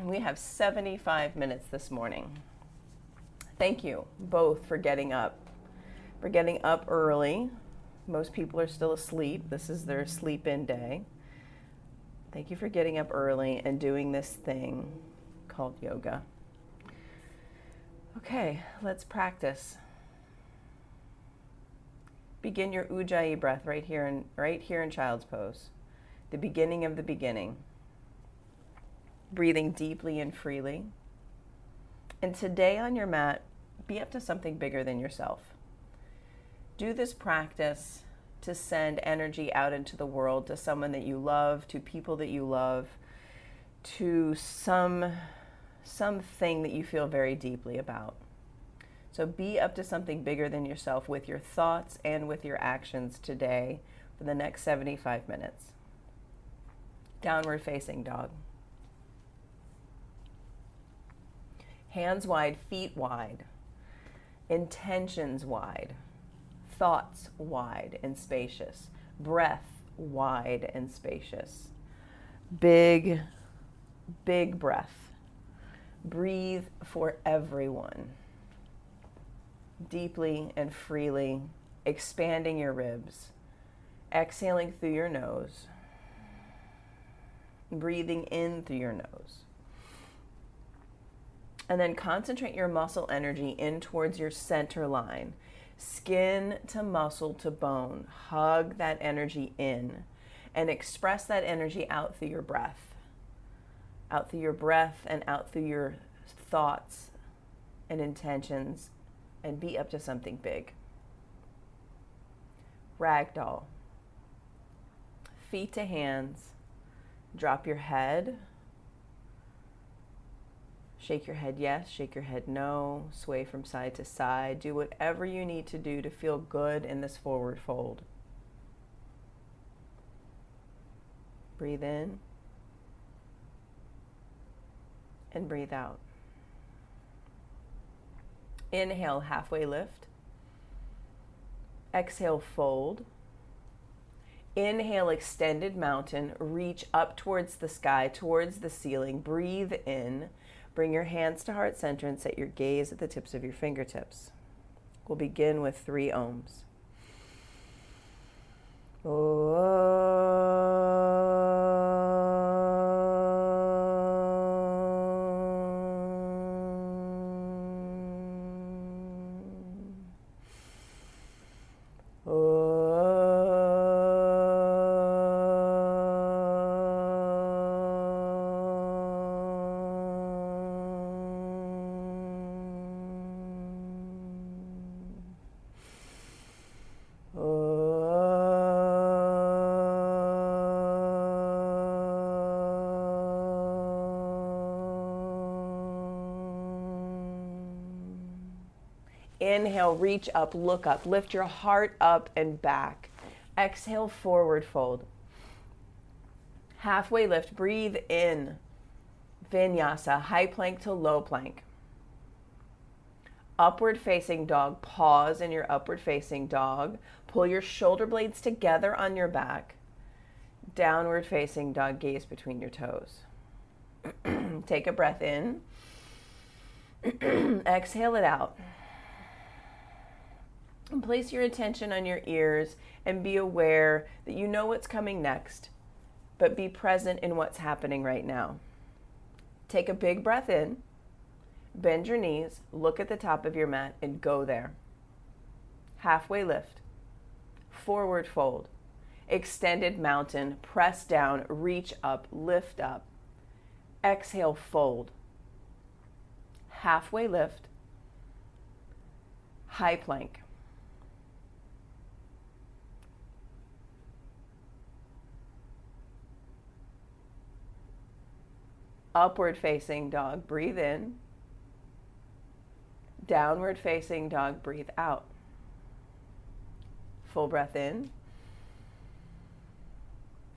We have 75 minutes this morning. Thank you both for getting up early. Most people are still asleep. This is their sleep-in day. Thank you for getting up early and doing this thing called yoga. Okay, let's practice. Begin your Ujjayi breath right here in child's pose. The beginning of the beginning. Breathing deeply and freely. And today on your mat, be up to something bigger than yourself. Do this practice to send energy out into the world to someone that you love, to people that you love, to something that you feel very deeply about. So be up to something bigger than yourself with your thoughts and with your actions today for the next 75 minutes. Downward facing dog. Hands wide, feet wide, intentions wide, thoughts wide and spacious, breath wide and spacious. Big, big breath. Breathe for everyone. Deeply and freely, expanding your ribs, exhaling through your nose, breathing in through your nose. And then concentrate your muscle energy in towards your center line. Skin to muscle to bone. Hug that energy in and express that energy out through your breath. Out through your breath and out through your thoughts and intentions, and be up to something big. Ragdoll. Feet to hands. Drop your head. Shake your head yes, shake your head no, sway from side to side. Do whatever you need to do to feel good in this forward fold. Breathe in and breathe out. Inhale, halfway lift. Exhale, fold. Inhale, extended mountain. Reach up towards the sky, towards the ceiling. Breathe in. Bring your hands to heart center and set your gaze at the tips of your fingertips. We'll begin with 3 ohms. Inhale, reach up, look up, lift your heart up and back. Exhale, forward fold. Halfway lift, breathe in. Vinyasa, high plank to low plank. Upward facing dog, pause in your upward facing dog. Pull your shoulder blades together on your back. Downward facing dog, gaze between your toes. Take a breath in. Exhale it out. And place your attention on your ears and be aware that you know what's coming next, but be present in what's happening right now. Take a big breath in, bend your knees, look at the top of your mat, and go there. Halfway lift, forward fold, extended mountain, press down, reach up, lift up. Exhale, fold. Halfway lift, high plank. Upward facing dog, breathe in. Downward facing dog, breathe out. Full breath in.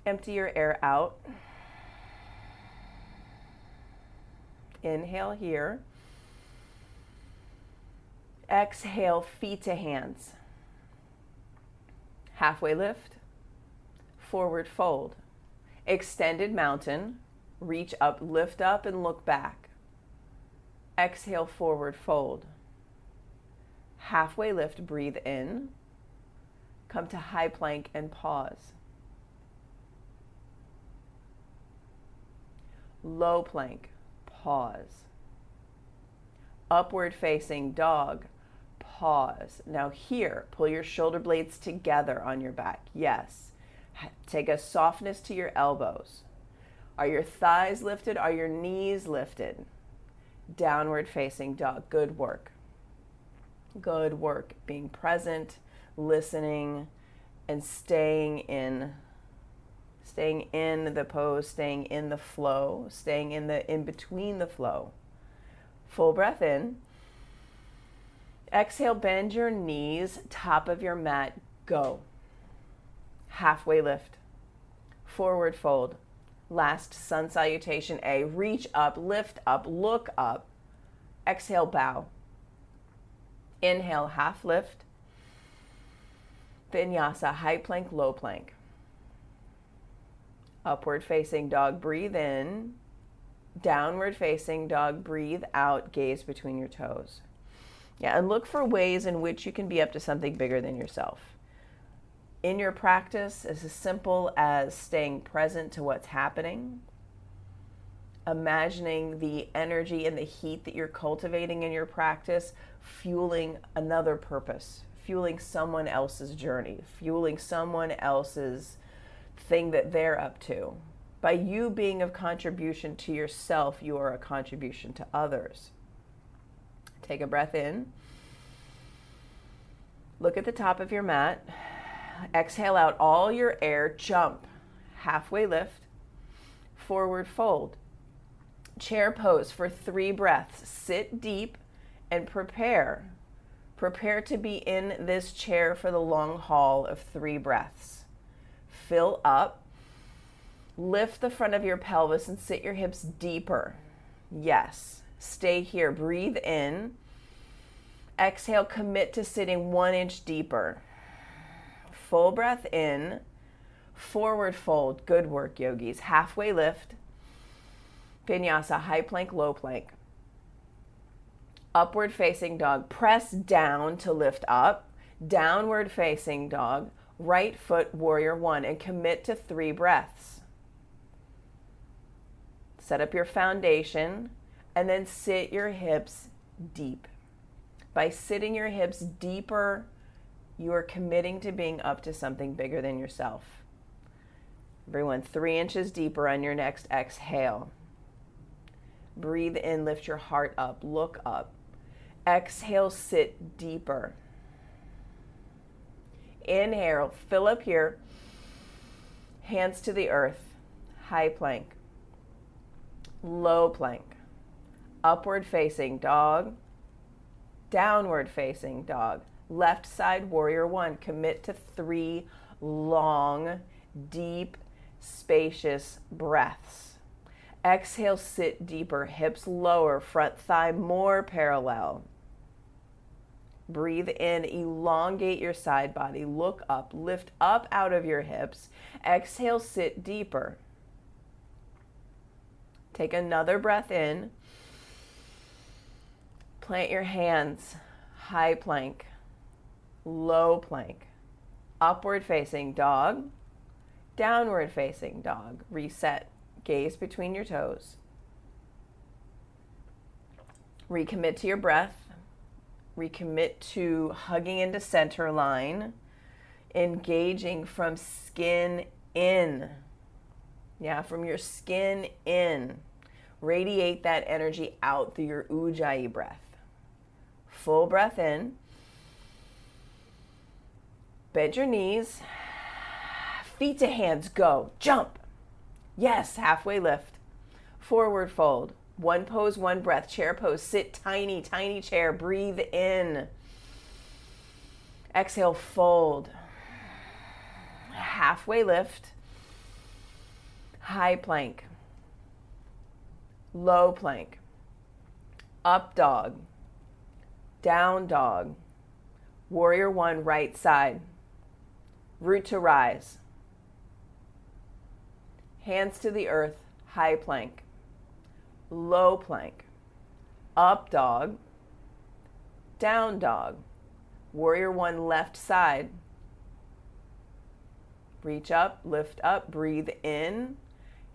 Empty your air out. Inhale here. Exhale, feet to hands. Halfway lift. Forward fold. Extended mountain. Reach up, lift up, and look back. Exhale, forward fold. Halfway lift, breathe in. Come to high plank and pause. Low plank, pause. Upward facing dog, pause. Now here, pull your shoulder blades together on your back. Yes. Take a softness to your elbows. Are your thighs lifted? Are your knees lifted? Downward facing dog. Good work. Good work. Being present, listening, and staying in the pose, staying in the flow, staying in between the flow. Full breath in. Exhale, bend your knees, top of your mat, go. Halfway lift. Forward fold. Last sun salutation A. Reach up, lift up, look up. Exhale, bow. Inhale, half lift. Vinyasa, high plank, low plank. Upward facing dog, breathe in. Downward facing dog, breathe out, gaze between your toes. Yeah, and look for ways in which you can be up to something bigger than yourself. In your practice, it's as simple as staying present to what's happening, imagining the energy and the heat that you're cultivating in your practice, fueling another purpose, fueling someone else's journey, fueling someone else's thing that they're up to. By you being of contribution to yourself, you are a contribution to others. Take a breath in. Look at the top of your mat. Exhale out all your air, jump, halfway lift, forward fold. Chair pose for 3 breaths. Sit deep and prepare. Prepare to be in this chair for the long haul of 3 breaths. Fill up, lift the front of your pelvis and sit your hips deeper. Yes, stay here, breathe in. Exhale, commit to sitting 1 inch deeper. Full breath in, forward fold. Good work, yogis. Halfway lift. Vinyasa, high plank, low plank. Upward facing dog. Press down to lift up. Downward facing dog. Right foot, warrior 1. And commit to 3 breaths. Set up your foundation and then sit your hips deep. By sitting your hips deeper, you are committing to being up to something bigger than yourself. Everyone, 3 inches deeper on your next exhale. Breathe in, lift your heart up, look up. Exhale, sit deeper. Inhale, fill up here. Hands to the earth, high plank. Low plank. Upward facing dog. Downward facing dog. Left side, warrior 1. Commit to 3 long, deep, spacious breaths. Exhale, sit deeper, hips lower, front thigh more parallel. Breathe in, elongate your side body, look up, lift up out of your hips. Exhale, sit deeper. Take another breath in. Plant your hands, high plank. Low plank, upward facing dog, downward facing dog. Reset, gaze between your toes. Recommit to your breath. Recommit to hugging into center line, engaging from skin in. Yeah, from your skin in. Radiate that energy out through your Ujjayi breath. Full breath in. Bend your knees, feet to hands, go, jump. Yes, halfway lift, forward fold. 1 pose, 1 breath, chair pose, sit tiny, tiny chair, breathe in. Exhale, fold. Halfway lift, high plank, low plank, up dog, down dog, warrior 1, right side. Root to rise. Hands to the earth, high plank, low plank, up dog, down dog, warrior one left side. Reach up, lift up, breathe in,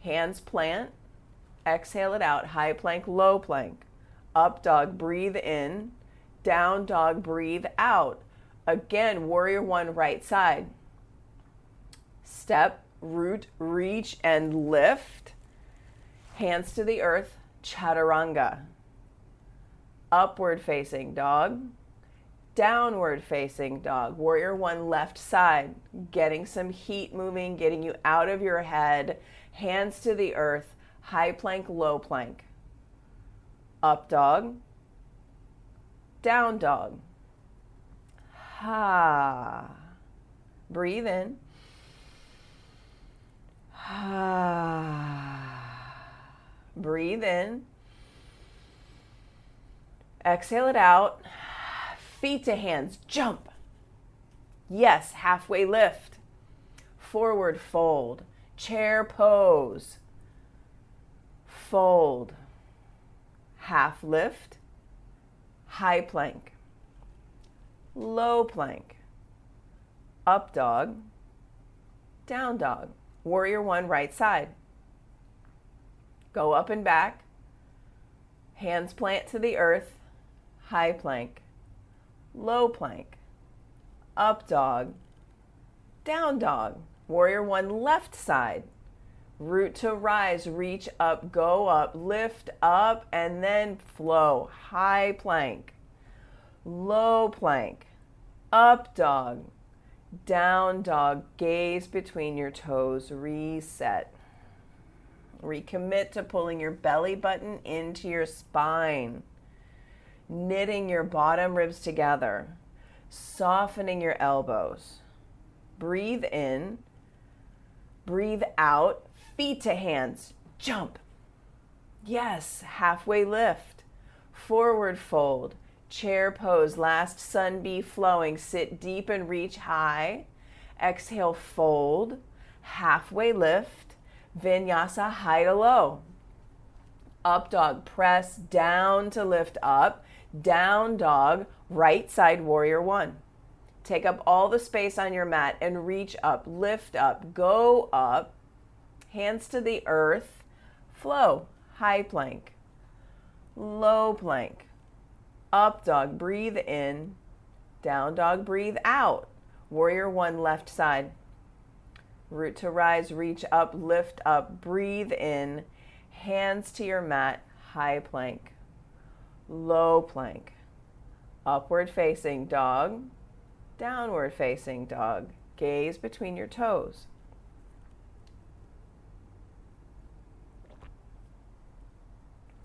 hands plant, exhale it out, high plank, low plank, up dog, breathe in, down dog, breathe out. Again, warrior one right side. Step, root, reach, and lift. Hands to the earth, chaturanga. Upward facing dog, downward facing dog. Warrior one left side, getting some heat moving, getting you out of your head. Hands to the earth, high plank, low plank. Up dog, down dog. Ha. Breathe in. Ha. Breathe in. Exhale it out. Feet to hands, jump. Yes, halfway lift. Forward fold. Chair pose. Fold. Half lift. High plank. Low plank. Up dog. Down dog. Warrior one right side. Go up and back. Hands plant to the earth. High plank. Low plank, up dog, down dog, warrior one left side, root to rise, reach up, go up, lift up, and then flow, high plank, low plank, up dog, down dog, gaze between your toes, reset. Recommit to pulling your belly button into your spine. Knitting your bottom ribs together, softening your elbows. Breathe in, breathe out, feet to hands, jump. Yes, halfway lift, forward fold, chair pose, last sun bee flowing, sit deep and reach high. Exhale, fold, halfway lift, vinyasa, high to low. Up dog, press down to lift up. Down dog, right side warrior one. Take up all the space on your mat and reach up, lift up, go up, hands to the earth, flow, high plank, low plank, up dog, breathe in, down dog, breathe out, warrior one left side. Root to rise, reach up, lift up, breathe in, hands to your mat, high plank. Low plank, upward facing dog, downward facing dog, gaze between your toes.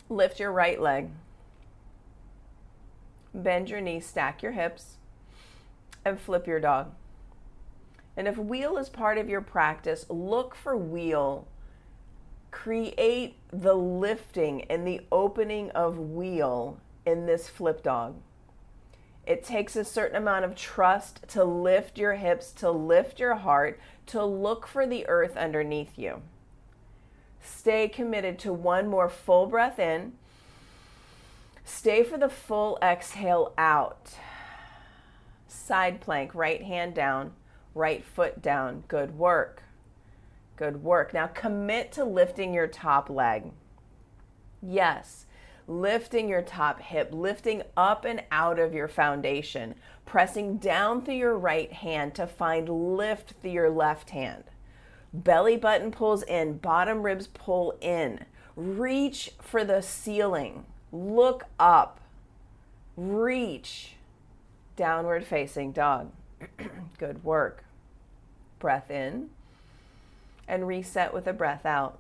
Lift your right leg, bend your knees, stack your hips, and flip your dog. And if wheel is part of your practice, look for wheel. Create the lifting and the opening of wheel in this flip dog. It takes a certain amount of trust to lift your hips, to lift your heart, to look for the earth underneath you. Stay committed to one more full breath in. Stay for the full exhale out. Side plank, right hand down, right foot down. Good work. Good work. Now commit to lifting your top leg. Yes, lifting your top hip, lifting up and out of your foundation, pressing down through your right hand to find lift through your left hand. Belly button pulls in, bottom ribs pull in. Reach for the ceiling. Look up. Reach. Downward facing dog. Good work. Breath in. And reset with a breath out.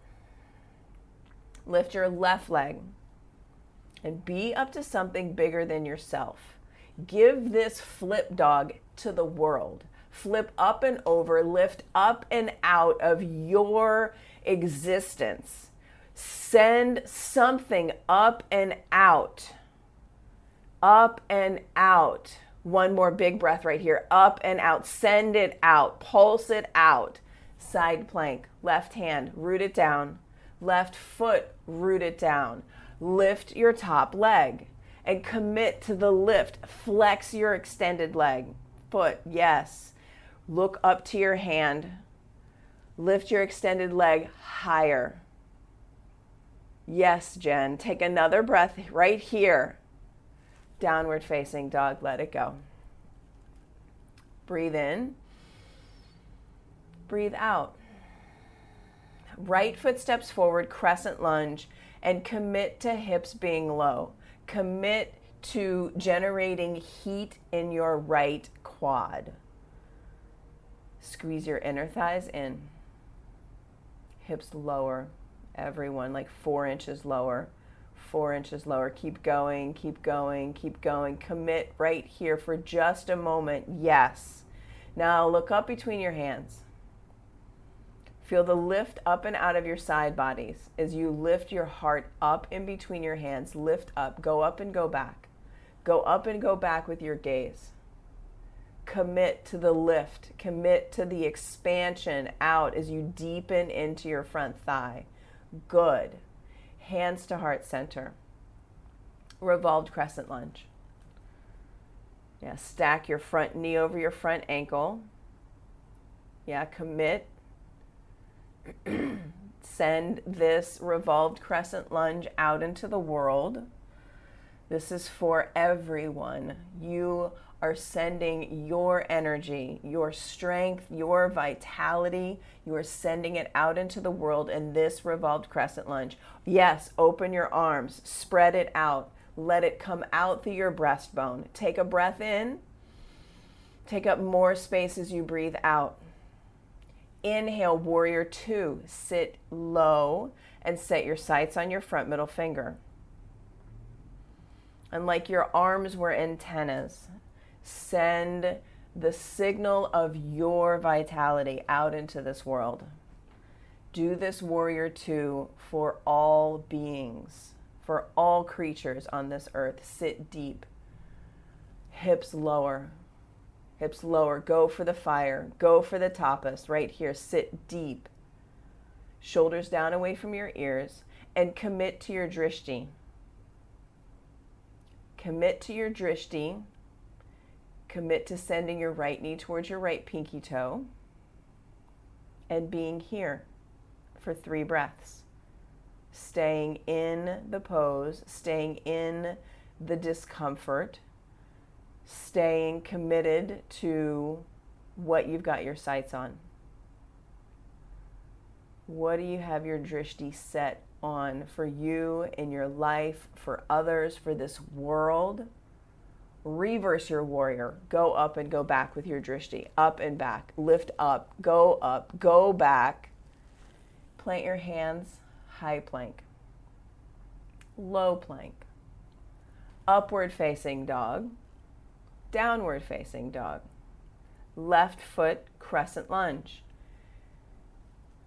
Lift your left leg and be up to something bigger than yourself. Give this flip dog to the world. Flip up and over, lift up and out of your existence. Send something up and out. Up and out. One more big breath right here. Up and out. Send it out. Pulse it out. Side plank, left hand, root it down, Left foot, root it down. Lift your top leg and commit to the lift. Flex your extended leg. Foot, yes. Look up to your hand. Lift your extended leg higher. Yes, Jen. Take another breath right here. Downward facing dog, let it go. Breathe in. Breathe out. Right foot steps forward, crescent lunge, and commit to hips being low. Commit to generating heat in your right quad. Squeeze your inner thighs in. Hips lower. Everyone, like 4 inches lower. 4 inches lower. Keep going, keep going, keep going. Commit right here for just a moment. Yes. Now look up between your hands. Feel the lift up and out of your side bodies as you lift your heart up in between your hands. Lift up. Go up and go back. Go up and go back with your gaze. Commit to the lift. Commit to the expansion out as you deepen into your front thigh. Good. Hands to heart center. Revolved crescent lunge. Yeah, stack your front knee over your front ankle. Yeah, commit. Send this revolved crescent lunge out into the world. This is for everyone. You are sending your energy, your strength, your vitality. You are sending it out into the world in this revolved crescent lunge. Yes, open your arms, spread it out. Let it come out through your breastbone. Take a breath in. Take up more space as you breathe out. Inhale, warrior two. Sit low and set your sights on your front middle finger. And like your arms were antennas, send the signal of your vitality out into this world. Do this warrior two for all beings, for all creatures on this earth. Sit deep. Hips lower. Hips lower. Go for the fire. Go for the tapas. Right here. Sit deep. Shoulders down away from your ears. And commit to your drishti. Commit to your drishti. Commit to sending your right knee towards your right pinky toe. And being here for 3 breaths. Staying in the pose. Staying in the discomfort. Staying committed to what you've got your sights on. What do you have your drishti set on for you in your life, for others, for this world? Reverse your warrior. Go up and go back with your drishti. Up and back. Lift up. Go back. Plant your hands. High plank. Low plank. Upward facing dog. Downward facing dog. Left foot crescent lunge.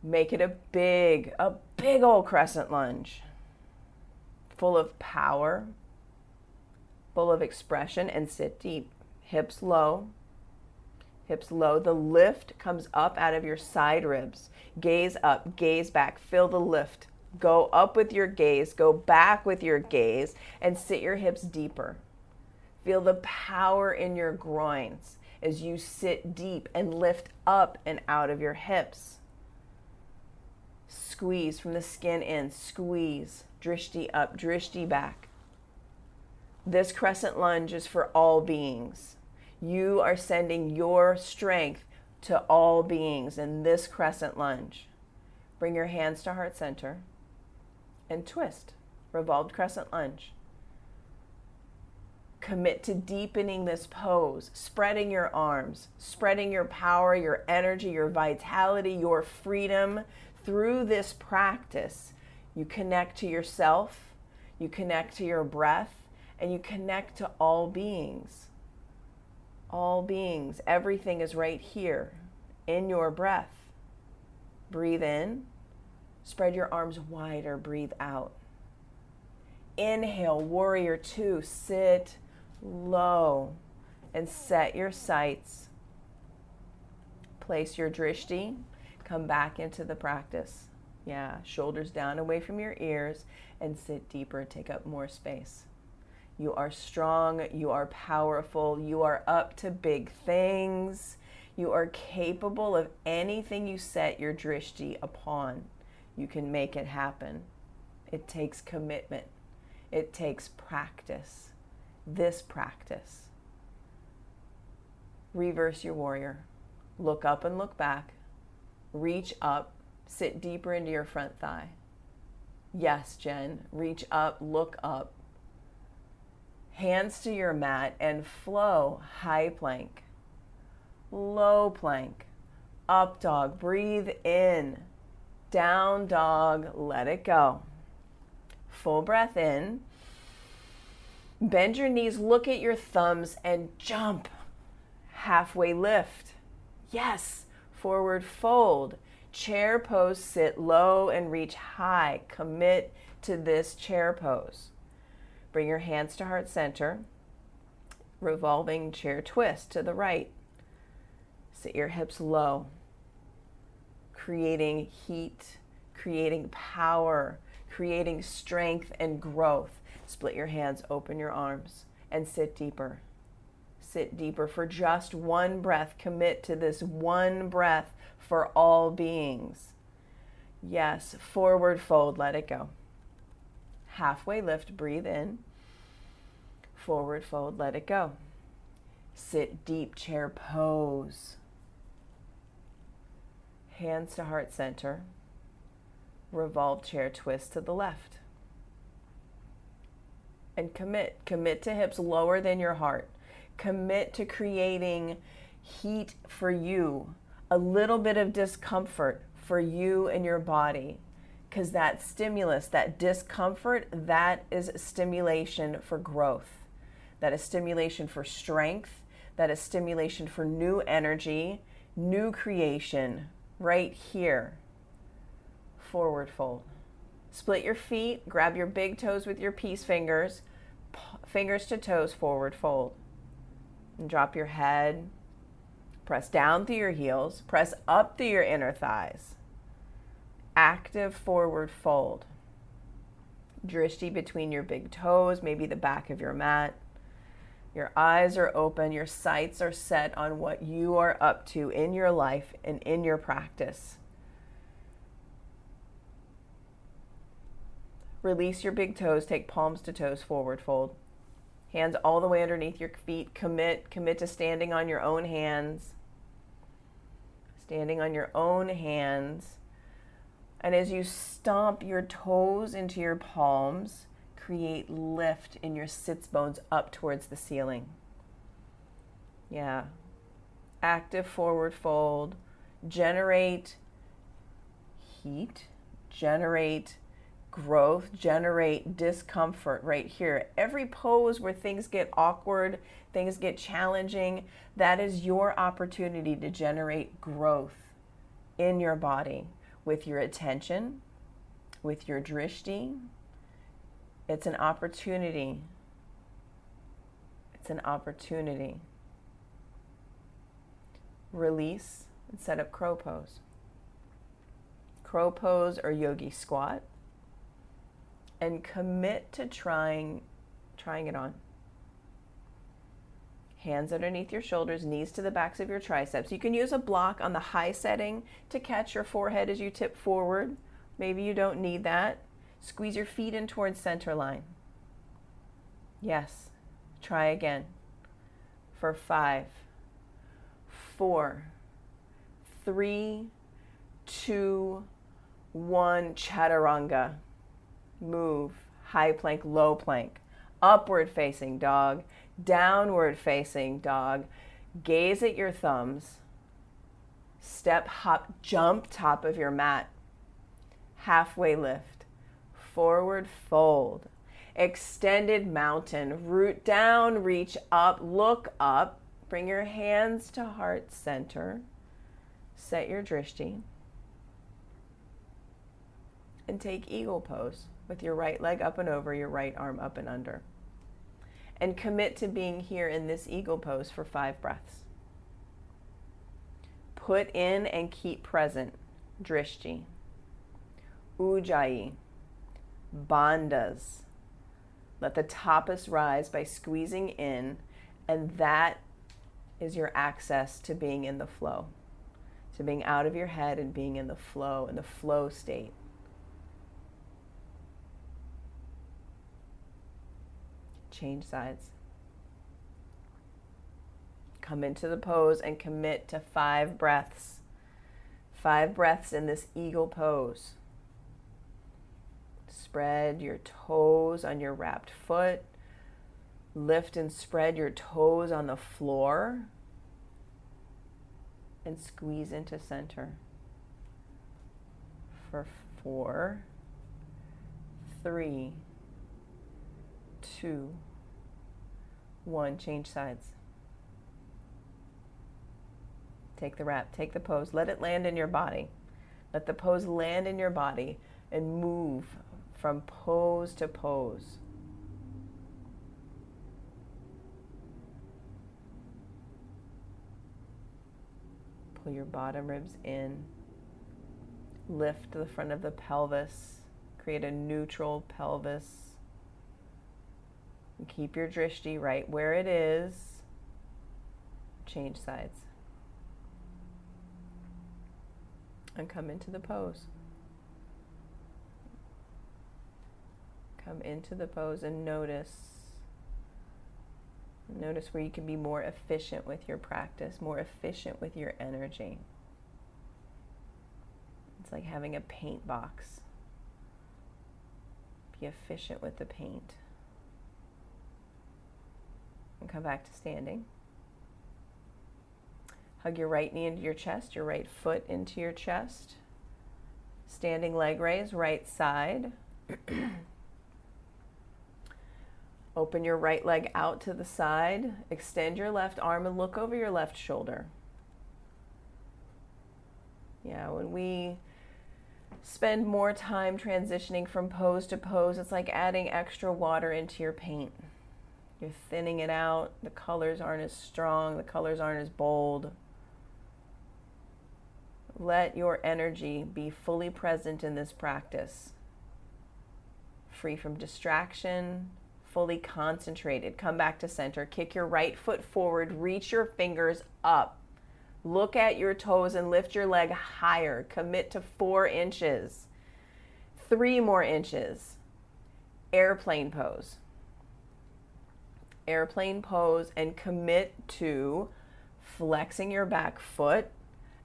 Make it a big old crescent lunge. Full of power, full of expression, and sit deep. Hips low. Hips low. The lift comes up out of your side ribs. Gaze up, gaze back. Feel the lift. Go up with your gaze, go back with your gaze, and sit your hips deeper. Feel the power in your groins as you sit deep and lift up and out of your hips. Squeeze from the skin in. Squeeze. Drishti up. Drishti back. This crescent lunge is for all beings. You are sending your strength to all beings in this crescent lunge. Bring your hands to heart center and twist. Revolved crescent lunge. Commit to deepening this pose, spreading your arms, spreading your power, your energy, your vitality, your freedom. Through this practice, you connect to yourself, you connect to your breath, and you connect to all beings. All beings. Everything is right here in your breath. Breathe in. Spread your arms wider. Breathe out. Inhale, warrior two. Sit low and set your sights. Place your drishti. Come back into the practice. Yeah, shoulders down away from your ears, and sit deeper. Take up more space. You are strong. You are powerful. You are up to big things. You are capable of anything you set your drishti upon. You can make it happen. It takes commitment. It takes practice. This practice. Reverse your warrior. Look up and look back. Reach up. Sit deeper into your front thigh. Yes, Jen. Reach up, look up. Hands to your mat and flow. High plank. Low plank. Up dog. Breathe in. Down dog. Let it go. Full breath in. Bend your knees. Look at your thumbs and jump. Halfway lift. Yes. Forward fold. Chair pose, sit low and reach high. Commit to this chair pose. Bring your hands to heart center. Revolving chair twist to the right. Sit your hips low. Creating heat, creating power, creating strength and growth. Split your hands, open your arms, and sit deeper. Sit deeper for just one breath. Commit to this one breath for all beings. Yes, forward fold, let it go. Halfway lift, breathe in. Forward fold, let it go. Sit deep, chair pose. Hands to heart center. Revolve chair twist to the left. And commit to hips lower than your heart. Commit to creating heat for you, a little bit of discomfort for you and your body, because that stimulus, that discomfort, that is stimulation for growth. That is stimulation for strength. That is stimulation for new energy, new creation, right here. Forward fold. Split your feet, grab your big toes with your peace fingers, fingers to toes, forward fold. And drop your head. Press down through your heels. Press up through your inner thighs. Active forward fold. Drishti between your big toes, maybe the back of your mat. Your eyes are open. Your sights are set on what you are up to in your life and in your practice. Release your big toes. Take palms to toes, forward fold. Hands all the way underneath your feet. Commit to standing on your own hands. Standing on your own hands. And as you stomp your toes into your palms, create lift in your sits bones up towards the ceiling. Yeah. Active forward fold. Generate heat. Generate growth, generate discomfort right here. Every pose where things get awkward, things get challenging, that is your opportunity to generate growth in your body with your attention, with your drishti. It's an opportunity. It's an opportunity. Release and set up crow pose. Crow pose or yogi squat. And commit to trying it on. Hands underneath your shoulders, knees to the backs of your triceps. You can use a block on the high setting to catch your forehead as you tip forward. Maybe you don't need that. Squeeze your feet in towards center line. Yes. Try again. For 5, 4, 3, 2, 1. Chaturanga. Move, high plank, low plank, upward facing dog, downward facing dog, gaze at your thumbs, step, hop, jump top of your mat, halfway lift, forward fold, extended mountain, root down, reach up, look up, bring your hands to heart center, set your drishti, and take eagle pose. With your right leg up and over, your right arm up and under. And commit to being here in this eagle pose for 5 breaths. Put in and keep present drishti. Ujjayi, bandhas. Let the tapas rise by squeezing in, and that is your access to being in the flow, to being out of your head and being in the flow state. Change sides. Come into the pose and commit to 5 breaths. 5 breaths in this eagle pose. Spread your toes on your wrapped foot. Lift and spread your toes on the floor. And squeeze into center. For 4, 3, 2, 1. Change sides. Take the wrap, take the pose. Let it land in your body. Let the pose land in your body and move from pose to pose. Pull your bottom ribs in. Lift the front of the pelvis. Create a neutral pelvis. And keep your drishti right where it is. Change sides. And come into the pose. Come into the pose and notice. Notice where you can be more efficient with your practice, more efficient with your energy. It's like having a paint box. Be efficient with the paint. And come back to standing. Hug your right knee into your chest, your right foot into your chest. Standing leg raise, right side. Open your right leg out to the side. Extend your left arm and look over your left shoulder. Yeah, when we spend more time transitioning from pose to pose, it's like adding extra water into your paint. You're thinning it out. The colors aren't as strong. The colors aren't as bold. Let your energy be fully present in this practice. Free from distraction, fully concentrated. Come back to center. Kick your right foot forward. Reach your fingers up. Look at your toes and lift your leg higher. Commit to 4 inches. 3 more inches. Airplane pose. Airplane pose, and commit to flexing your back foot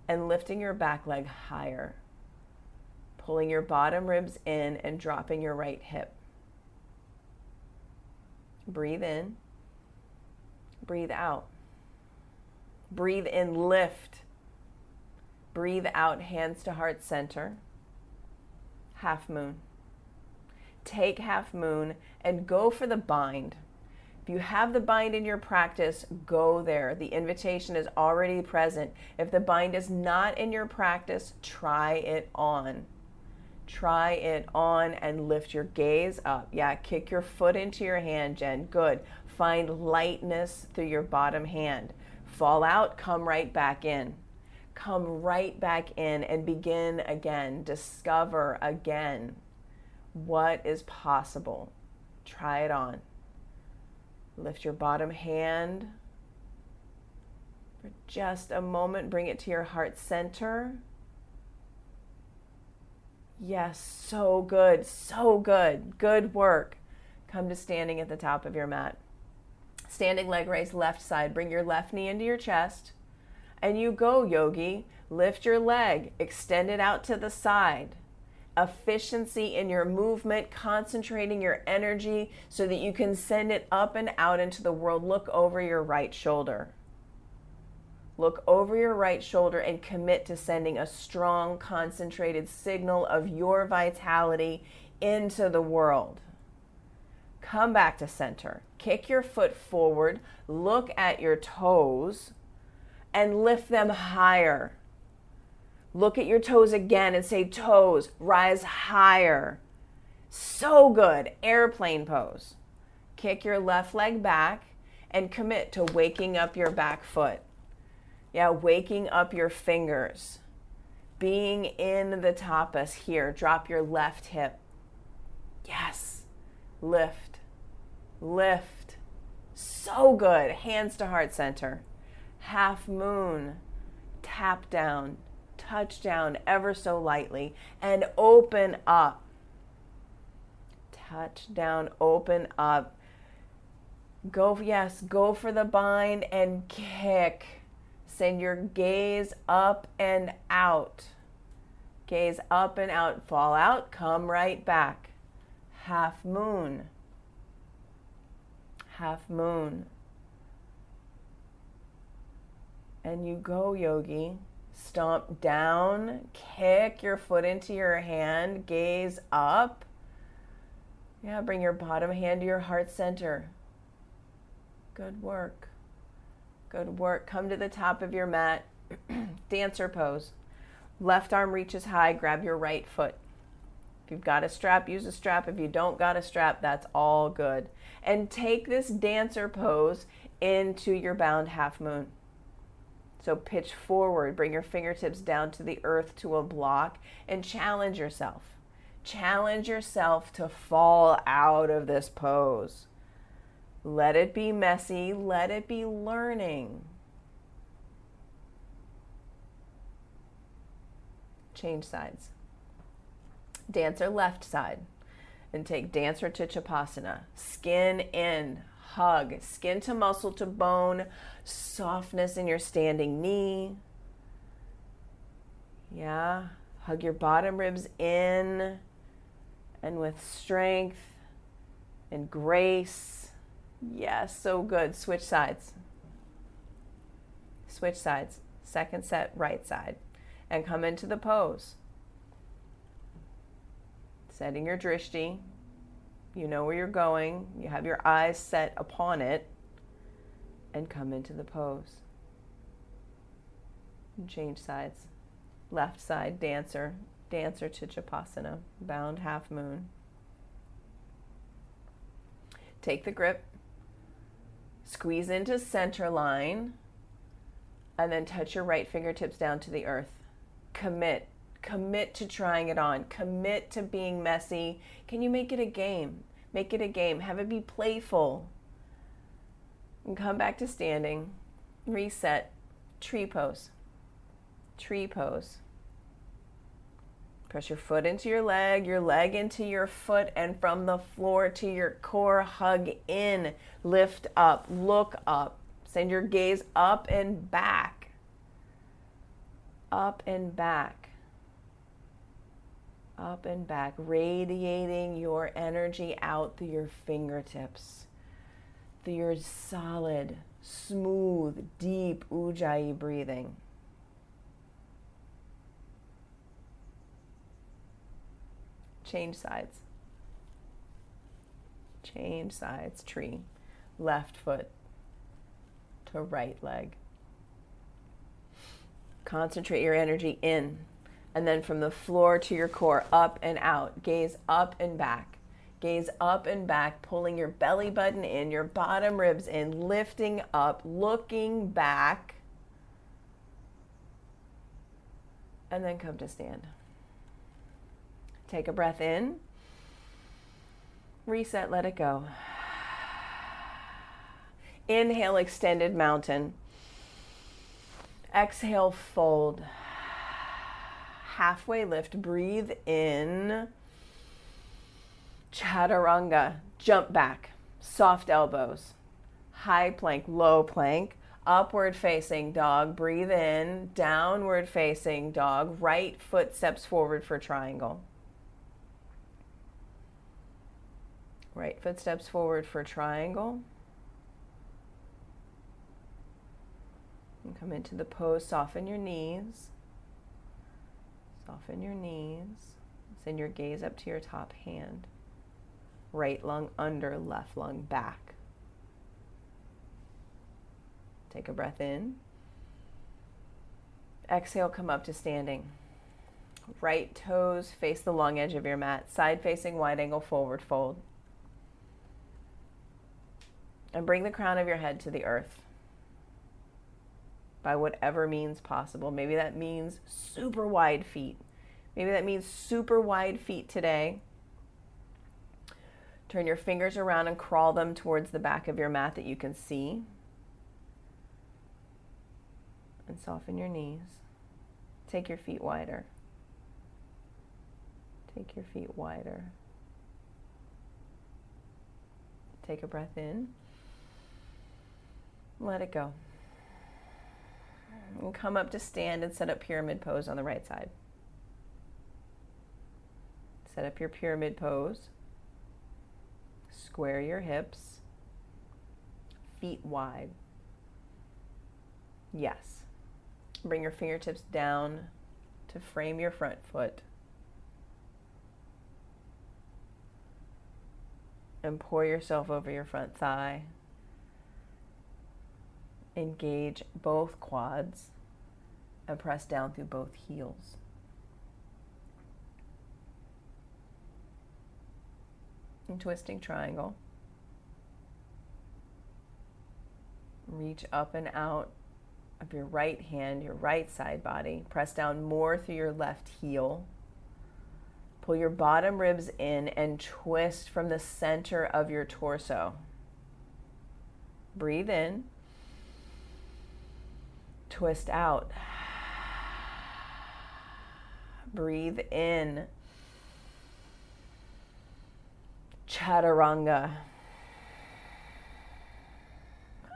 and lifting your back leg higher. Pulling your bottom ribs in and dropping your right hip. Breathe in. Breathe out. Breathe in, lift. Breathe out, hands to heart center. Half moon. Take half moon and go for the bind. If you have the bind in your practice, go there. The invitation is already present. If the bind is not in your practice, try it on. Try it on and lift your gaze up. Yeah, kick your foot into your hand, Jen. Good. Find lightness through your bottom hand. Fall out, come right back in. Come right back in and begin again. Discover again what is possible. Try it on. Lift your bottom hand for just a moment. Bring it to your heart center. Yes, so good, so good. Good work. Come to standing at the top of your mat. Standing leg raise, left side. Bring your left knee into your chest. And you go, yogi. Lift your leg. Extend it out to the side. Efficiency in your movement, concentrating your energy so that you can send it up and out into the world. Look over your right shoulder. Look over your right shoulder and commit to sending a strong, concentrated signal of your vitality into the world. Come back to center. Kick your foot forward. Look at your toes and lift them higher. Look at your toes again and say, toes, rise higher. So good. Airplane pose. Kick your left leg back and commit to waking up your back foot. Yeah, waking up your fingers. Being in the tapas here. Drop your left hip. Yes. Lift. Lift. So good. Hands to heart center. Half moon. Tap down. Touch down ever so lightly. And open up. Touch down. Open up. Go, yes, go for the bind and kick. Send your gaze up and out. Gaze up and out. Fall out. Come right back. Half moon. Half moon. And you go, yogi. Stomp down. Kick your foot into your hand. Gaze up. Yeah, bring your bottom hand to your heart center. Good work. Good work. Come to the top of your mat. Dancer pose. Left arm reaches high. Grab your right foot. If you've got a strap, use a strap. If you don't got a strap, that's all good. And take this dancer pose into your bound half moon. So pitch forward. Bring your fingertips down to the earth to a block and challenge yourself. Challenge yourself to fall out of this pose. Let it be messy. Let it be learning. Change sides. Dancer left side. And take dancer to Chapasana. Skin in. Hug. Skin to muscle to bone. Softness in your standing knee. Yeah. Hug your bottom ribs in. And with strength and grace. Yes, so good. Switch sides. Switch sides. Second set, right side. And come into the pose. Setting your drishti. You know where you're going. You have your eyes set upon it. And come into the pose. And change sides. Left side, dancer. Dancer to Chapasana. Bound half moon. Take the grip. Squeeze into center line. And then touch your right fingertips down to the earth. Commit. Commit to trying it on. Commit to being messy. Can you make it a game? Make it a game. Have it be playful. And come back to standing. Reset. Tree pose. Tree pose. Press your foot into your leg into your foot, and from the floor to your core, hug in, lift up, look up. Send your gaze up and back. Up and back. Up and back, radiating your energy out through your fingertips, through your solid, smooth, deep Ujjayi breathing. Change sides. Change sides, tree. Left foot to right leg. Concentrate your energy in. And then from the floor to your core, up and out. Gaze up and back. Gaze up and back, pulling your belly button in, your bottom ribs in, lifting up, looking back. And then come to stand. Take a breath in. Reset, let it go. Inhale, extended mountain. Exhale, fold. Halfway lift, breathe in. Chaturanga, jump back, soft elbows. High plank, low plank. Upward facing dog, breathe in. Downward facing dog, right foot steps forward for triangle. Right foot steps forward for triangle. And come into the pose, soften your knees. Soften your knees. Send your gaze up to your top hand. Right lung under, left lung back. Take a breath in. Exhale, come up to standing. Right toes face the long edge of your mat. Side facing wide angle forward fold. And bring the crown of your head to the earth. by whatever means possible. Maybe that means super wide feet. Maybe that means super wide feet today. Turn your fingers around and crawl them towards the back of your mat that you can see. And soften your knees. Take your feet wider. Take your feet wider. Take a breath in. Let it go. And come up to stand and set up pyramid pose on the right side. Set up your pyramid pose. Square your hips. Feet wide. Yes. Bring your fingertips down to frame your front foot. And pour yourself over your front thigh. Engage both quads and press down through both heels. And twisting triangle. Reach up and out of your right hand, your right side body. Press down more through your left heel. Pull your bottom ribs in and twist from the center of your torso. Breathe in. Twist out. Breathe in. Chaturanga.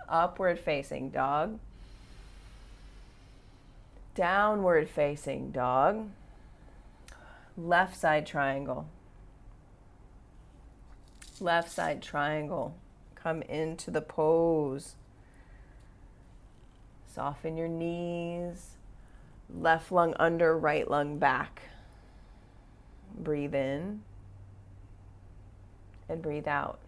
Upward facing dog. Downward facing dog. Left side triangle. Left side triangle. Come into the pose. Soften your knees. Left lung under, right lung back. Breathe in. And breathe out.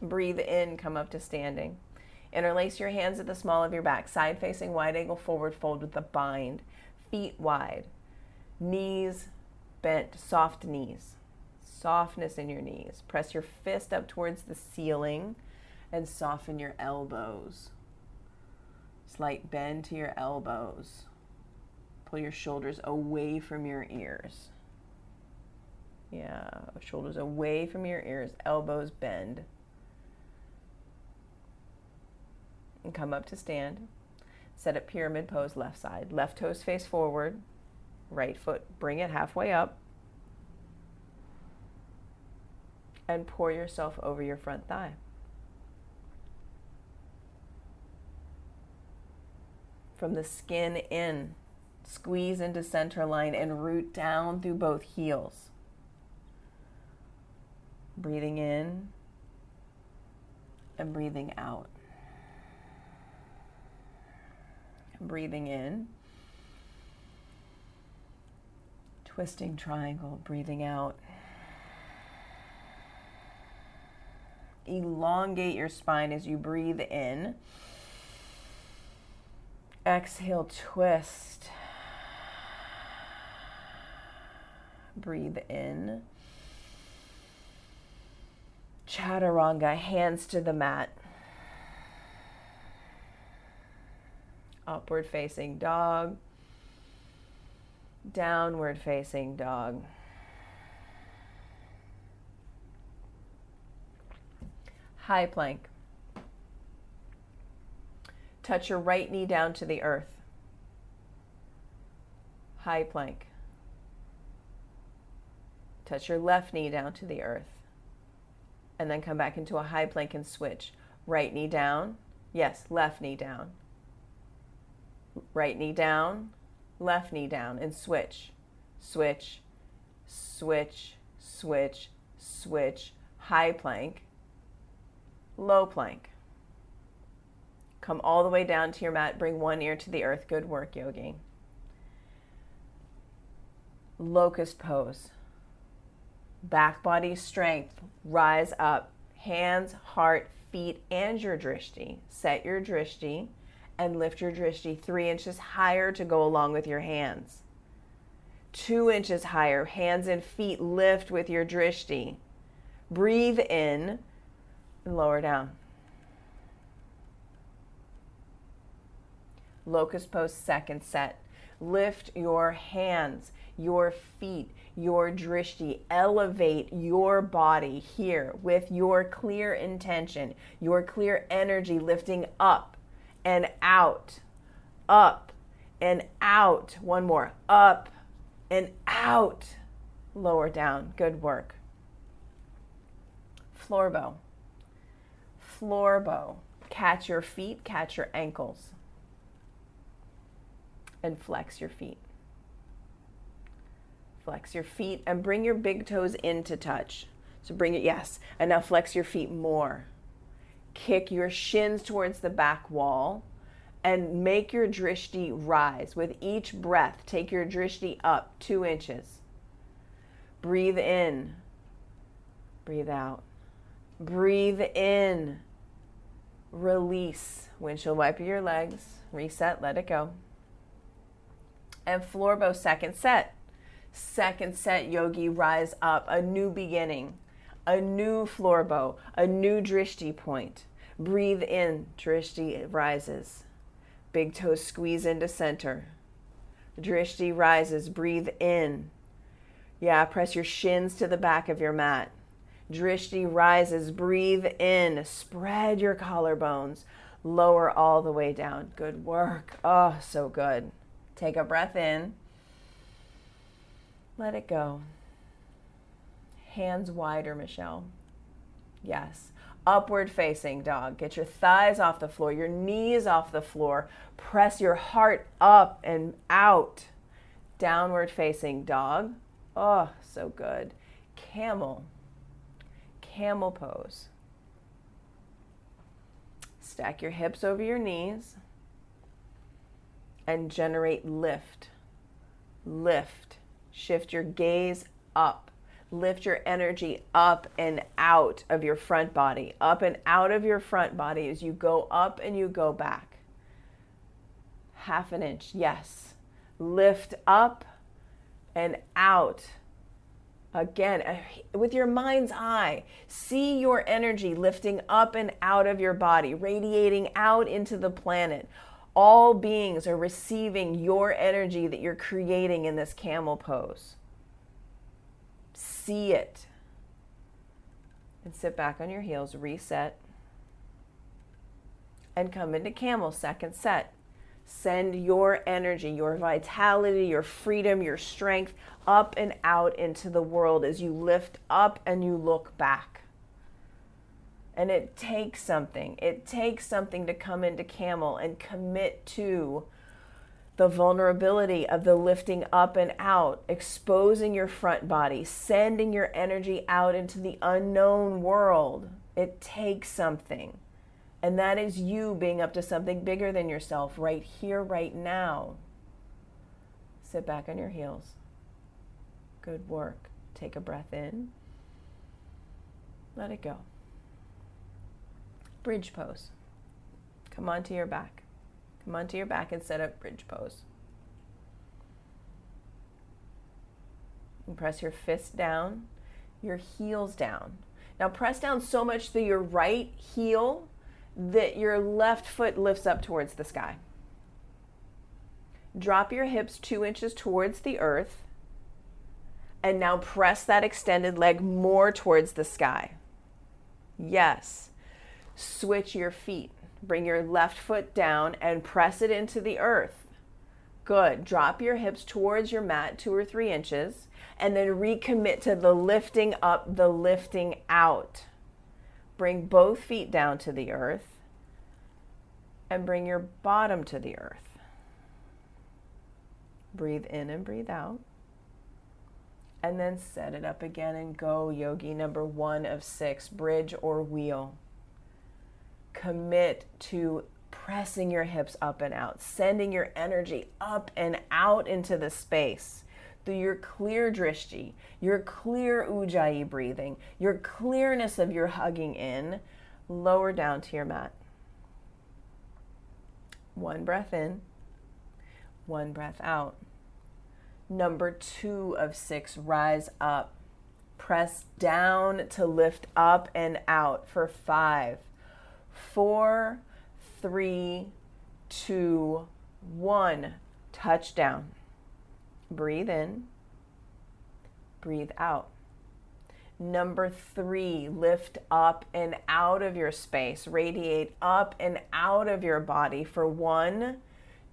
Breathe in, come up to standing. Interlace your hands at the small of your back. Side facing wide angle forward fold with a bind. Feet wide. Knees bent, soft knees. Softness in your knees. Press your fist up towards the ceiling and soften your elbows. Slight bend to your elbows. Pull your shoulders away from your ears. Yeah, shoulders away from your ears, elbows bend. And come up to stand. Set up pyramid pose left side. Left toes face forward. Right foot, bring it halfway up. And pour yourself over your front thigh. From the skin in, squeeze into center line and root down through both heels. Breathing in and breathing out. Breathing in. Twisting triangle, breathing out. Elongate your spine as you breathe in. Exhale, twist. Breathe in. Chaturanga, hands to the mat. Upward facing dog. Downward facing dog. High plank. Touch your right knee down to the earth. High plank. Touch your left knee down to the earth. And then come back into a high plank and switch. Right knee down. Yes, left knee down. Right knee down. Left knee down and switch. Switch. Switch. Switch. Switch. High plank. Low plank. Come all the way down to your mat. Bring one ear to the earth. Good work, yogi. Locust pose. Back body strength. Rise up. Hands, heart, feet, and your drishti. Set your drishti and lift your drishti 3 inches higher to go along with your hands. 2 inches higher. Hands and feet lift with your drishti. Breathe in and lower down. Locust pose, second set. Lift your hands, your feet, your drishti. Elevate your body here with your clear intention, your clear energy, lifting up and out, up and out. One more, up and out. Lower down. Good work. Floor bow. Floor bow. Catch your feet, catch your ankles, and flex your feet. Flex your feet and bring your big toes in to touch. So bring it, yes. And now flex your feet more. Kick your shins towards the back wall and make your drishti rise. With each breath, take your drishti up 2 inches. Breathe in. Breathe out. Breathe in. Release. Windshield wiper your legs. Reset, let it go. And floor bow, second set. Second set, yogi, rise up. A new beginning. A new floor bow. A new drishti point. Breathe in. Drishti rises. Big toes squeeze into center. Drishti rises. Breathe in. Yeah, press your shins to the back of your mat. Drishti rises. Breathe in. Spread your collarbones. Lower all the way down. Good work. Oh, so good. Take a breath in. Let it go. Hands wider, Michelle. Yes. Upward facing dog. Get your thighs off the floor, your knees off the floor. Press your heart up and out. Downward facing dog. Oh, so good. Camel. Camel pose. Stack your hips over your knees and generate lift. Lift. Shift your gaze up. Lift your energy up and out of your front body. Up and out of your front body as you go up and you go back. 1/2 inch, yes. Lift up and out. Again, with your mind's eye, see your energy lifting up and out of your body, radiating out into the planet. All beings are receiving your energy that you're creating in this camel pose. See it. And sit back on your heels, reset. And come into camel, second set. Send your energy, your vitality, your freedom, your strength up and out into the world as you lift up and you look back. And it takes something. It takes something to come into camel and commit to the vulnerability of the lifting up and out, exposing your front body, sending your energy out into the unknown world. It takes something. And that is you being up to something bigger than yourself right here, right now. Sit back on your heels. Good work. Take a breath in. Let it go. Bridge pose. Come onto your back. Come onto your back and set up bridge pose. And press your fists down, your heels down. Now press down so much through your right heel that your left foot lifts up towards the sky. Drop your hips 2 inches towards the earth. And now press that extended leg more towards the sky. Yes. Switch your feet. Bring your left foot down and press it into the earth. Good. Drop your hips towards your mat 2 or 3 inches and then recommit to the lifting up, the lifting out. Bring both feet down to the earth and bring your bottom to the earth. Breathe in and breathe out. And then set it up again and go, yogi number 1 of 6, bridge or wheel. Commit to pressing your hips up and out, sending your energy up and out into the space through your clear drishti, your clear ujjayi breathing, your clearness of your hugging in. Lower down to your mat. 1 breath in, 1 breath out. Number 2 of 6, rise up. Press down to lift up and out for 5, 4, 3, 2, 1, touch down. Breathe in, breathe out. Number 3, lift up and out of your space. Radiate up and out of your body for 1,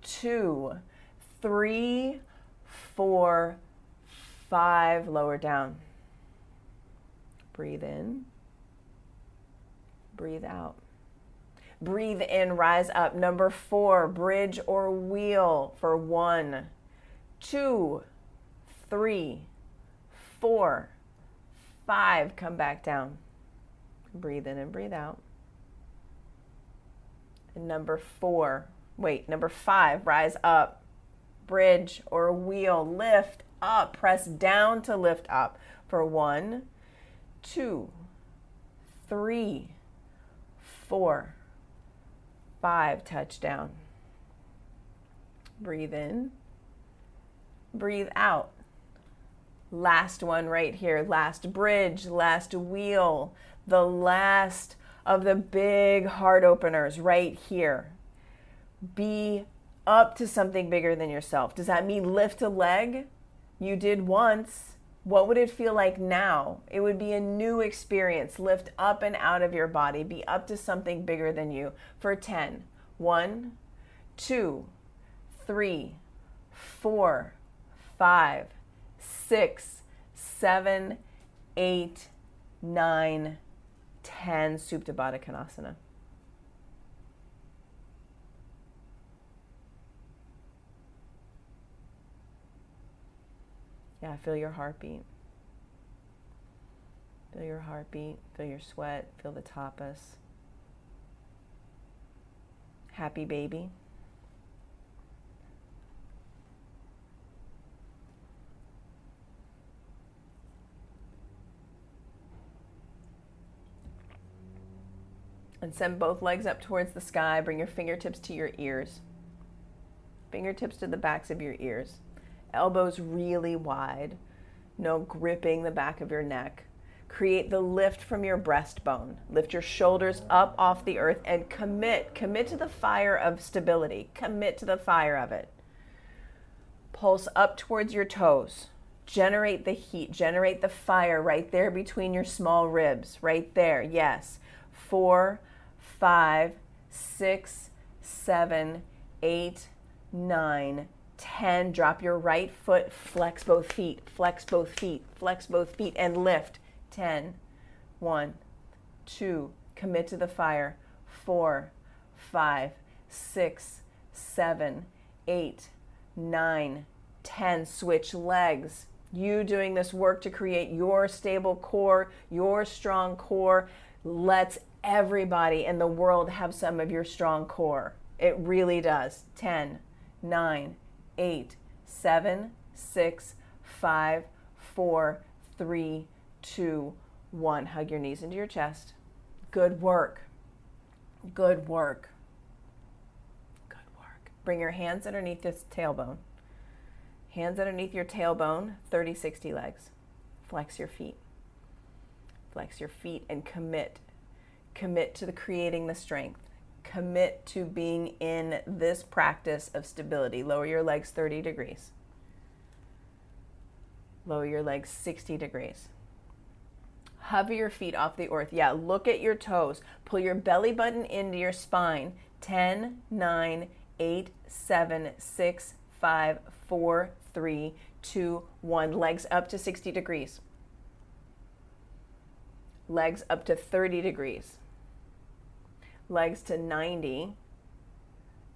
2, 3, 4, 5. Lower down. Breathe in, breathe out. Breathe in, rise up. Number 4, bridge or wheel for 1, 2, 3, 4, 5. Come back down. Breathe in and breathe out. And number 5, rise up. Bridge or wheel, lift up. Press down to lift up for 1, 2, 3, 4, 5. Touch down. Breathe in, breathe out. Last one right here. Last bridge, last wheel, the last of the big heart openers right here. Be up to something bigger than yourself. Does that mean lift a leg? You did once. What would it feel like now? It would be a new experience. Lift up and out of your body. Be up to something bigger than you for 10. 1, 2, 3, 4, 5, 6, 7, 8, 9, 10. Supta Baddha Konasana. Yeah, feel your heartbeat. Feel your heartbeat. Feel your sweat. Feel the tapas. Happy baby. And send both legs up towards the sky. Bring your fingertips to your ears. Fingertips to the backs of your ears. Elbows really wide. No gripping the back of your neck. Create the lift from your breastbone. Lift your shoulders up off the earth and commit. Commit to the fire of stability. Commit to the fire of it. Pulse up towards your toes. Generate the heat. Generate the fire right there between your small ribs. Right there. Yes. 4, 5, 6, 7, 8, 9, 10. Drop your right foot. Flex both feet. Flex both feet. Flex both feet and lift. 10. 1, 2. Commit to the fire. 4, 5, 6, 7, 8, 9, 10. Switch legs. You doing this work to create your stable core, your strong core. Let's everybody in the world have some of your strong core. It really does. 10, 9, 8, 7, 6, 5, 4, 3, 2, 1. Hug your knees into your chest. Good work. Good work. Good work. Bring your hands underneath this tailbone. Hands underneath your tailbone, 30, 60 legs. Flex your feet. Flex your feet and commit. Commit to creating the strength. Commit to being in this practice of stability. Lower your legs 30 degrees. Lower your legs 60 degrees. Hover your feet off the earth. Yeah, look at your toes. Pull your belly button into your spine. 10, 9, 8, 7, 6, 5, 4, 3, 2, 1. Legs up to 60 degrees. Legs up to 30 degrees. Legs to 90.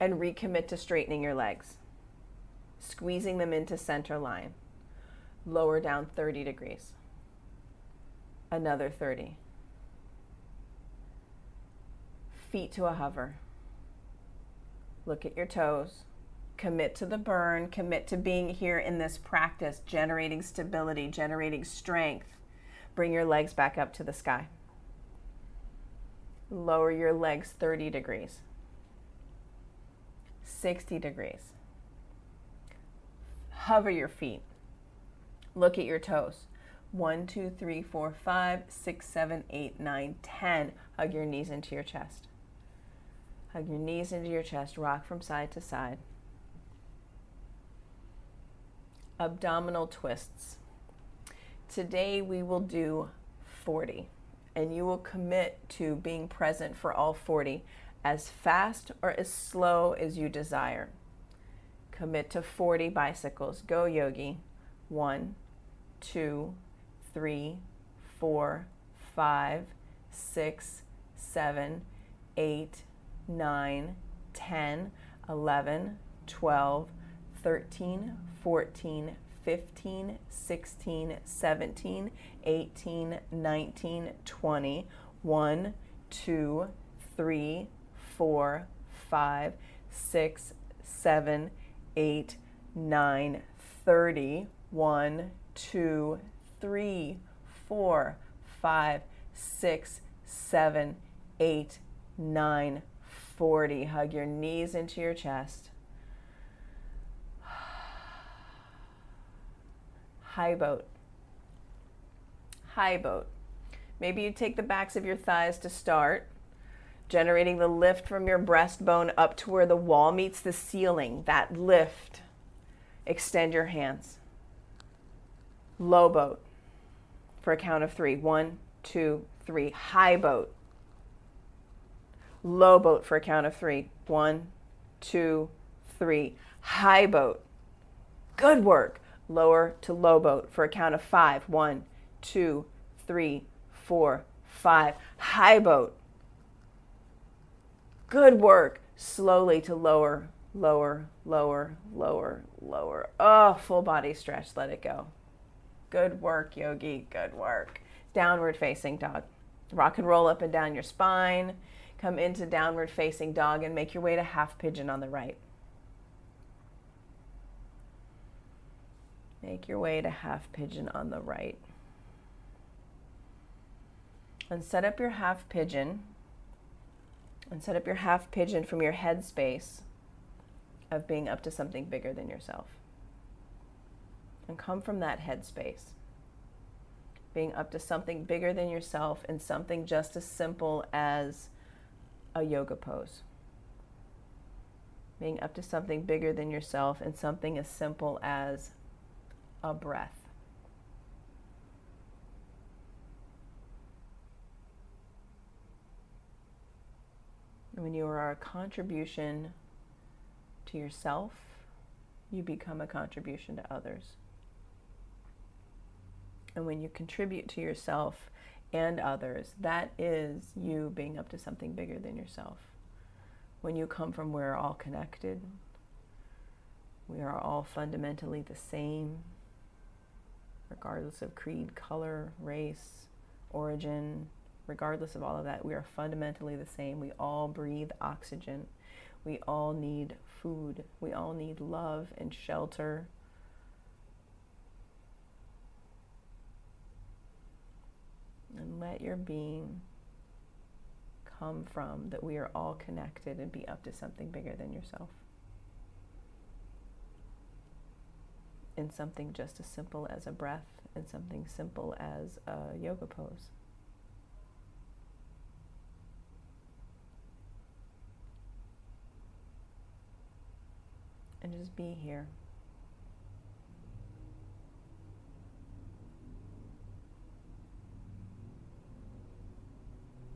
And recommit to straightening your legs. Squeezing them into center line. Lower down 30 degrees. Another 30. Feet to a hover. Look at your toes. Commit to the burn. Commit to being here in this practice, generating stability, generating strength. Bring your legs back up to the sky. Lower your legs 30 degrees. 60 degrees. Hover your feet. Look at your toes. 1, 2, 3, 4, 5, 6, 7, 8, 9, 10. Hug your knees into your chest. Hug your knees into your chest. Rock from side to side. abdominal twists. Today we will do 40, and you will commit to being present for all 40 as fast or as slow as you desire. Commit to 40 bicycles. Go, yogi. 1, 2, 3, 4, 5, 6, 7, 8, 9, 10, 11, 12, 13, 14, 15, 16, 17, 18, 19, 20. 1, 2, 3, 4, 5, 6, 7, 8, 9, 30. 1, 2, 3, 4, 5, 6, 7, 8, 9, 40. Hug your knees into your chest. High boat. High boat. Maybe you take the backs of your thighs to start, generating the lift from your breastbone up to where the wall meets the ceiling. That lift. Extend your hands. Low boat for a count of 3. 1, 2, 3. High boat. Low boat for a count of 3. 1, 2, 3. High boat. Good work. Lower to low boat for a count of 5. 1, 2, 3, 4, 5. High boat. Good work. Slowly to lower, lower, lower, lower, lower. Oh, full body stretch. Let it go. Good work, yogi. Good work. Downward facing dog. Rock and roll up and down your spine. Come into downward facing dog and make your way to half pigeon on the right. Make your way to half pigeon on the right. And set up your half pigeon. And set up your half pigeon from your head space of being up to something bigger than yourself. And come from that head space. Being up to something bigger than yourself and something just as simple as a yoga pose. Being up to something bigger than yourself and something as simple as a breath. When you are a contribution to yourself, you become a contribution to others. And when you contribute to yourself and others, that is you being up to something bigger than yourself. When you come from we're all connected, we are all fundamentally the same, regardless of creed, color, race, origin, regardless of all of that, we are fundamentally the same. We all breathe oxygen. We all need food. We all need love and shelter. And let your being come from that we are all connected and be up to something bigger than yourself. In something just as simple as a breath and something simple as a yoga pose. And just be here.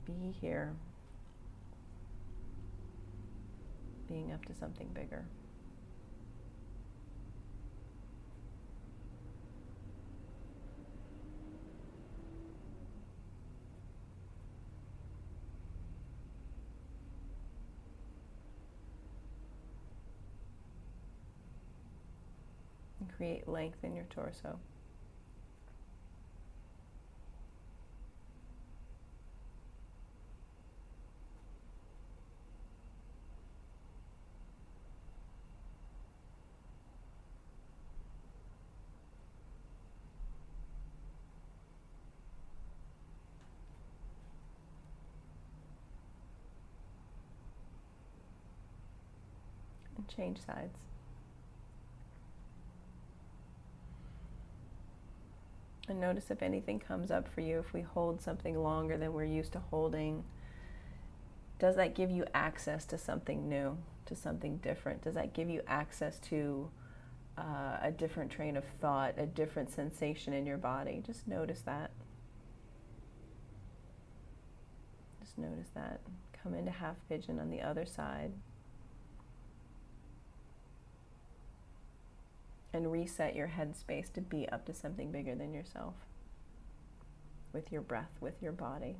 Be here. Being up to something bigger. And create length in your torso. And change sides. And notice if anything comes up for you, if we hold something longer than we're used to holding. Does that give you access to something new, to something different? Does that give you access to a different train of thought, a different sensation in your body. Just notice that. Just notice that. Come into half pigeon on the other side. And reset your headspace to be up to something bigger than yourself. With your breath, with your body,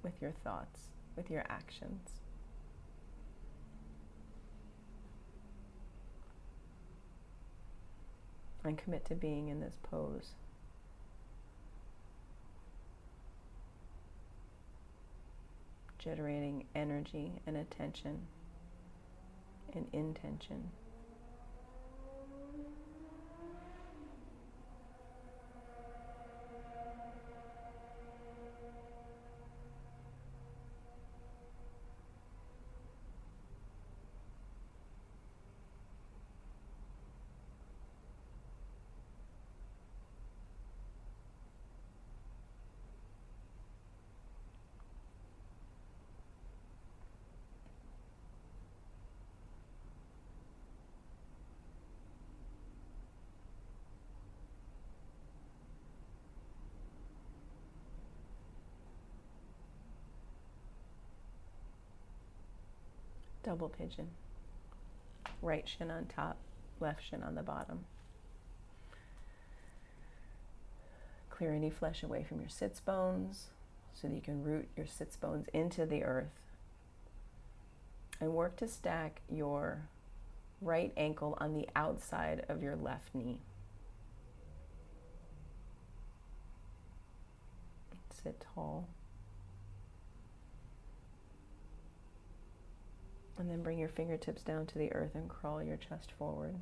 with your thoughts, with your actions. And commit to being in this pose. Generating energy and attention and intention. Double pigeon. Right shin on top, left shin on the bottom. Clear any flesh away from your sits bones so that you can root your sits bones into the earth. And work to stack your right ankle on the outside of your left knee. Sit tall. And then bring your fingertips down to the earth and crawl your chest forward.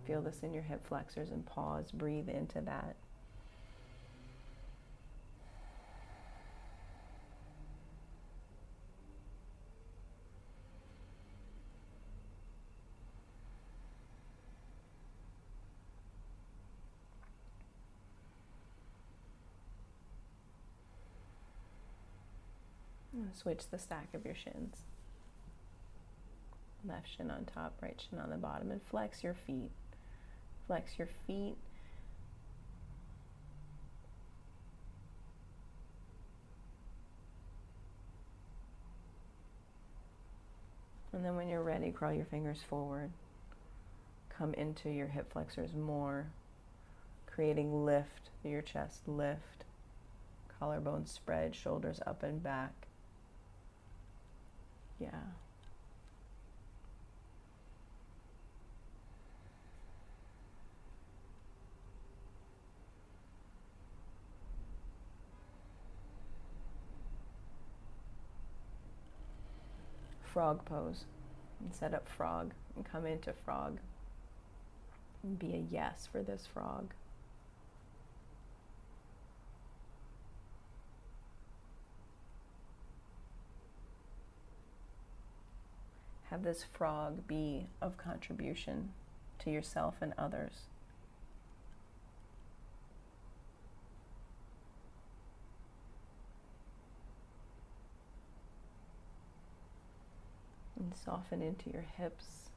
Feel this in your hip flexors and pause. Breathe into that. And switch the stack of your shins. Left shin on top, right shin on the bottom, and flex your feet. Flex your feet. And then when you're ready, crawl your fingers forward. Come into your hip flexors more, creating lift through your chest, lift. Collarbones spread, shoulders up and back. Yeah. Frog pose. And set up frog and come into frog. And be a yes for this frog. Have this frog be of contribution to yourself and others. And soften into your hips.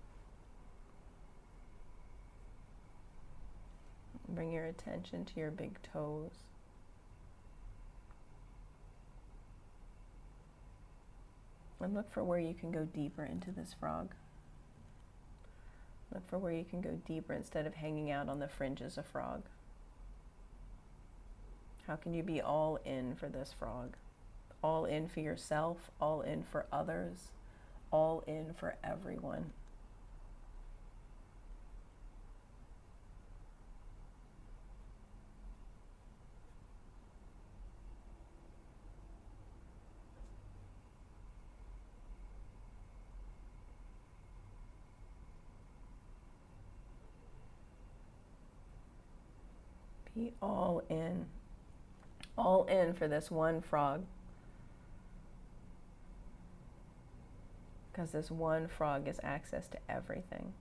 Bring your attention to your big toes. And look for where you can go deeper into this frog. Look for where you can go deeper instead of hanging out on the fringes of frog. How can you be all in for this frog? All in for yourself, all in for others, all in for everyone. Be all in for this one frog. Because this one frog is access to everything.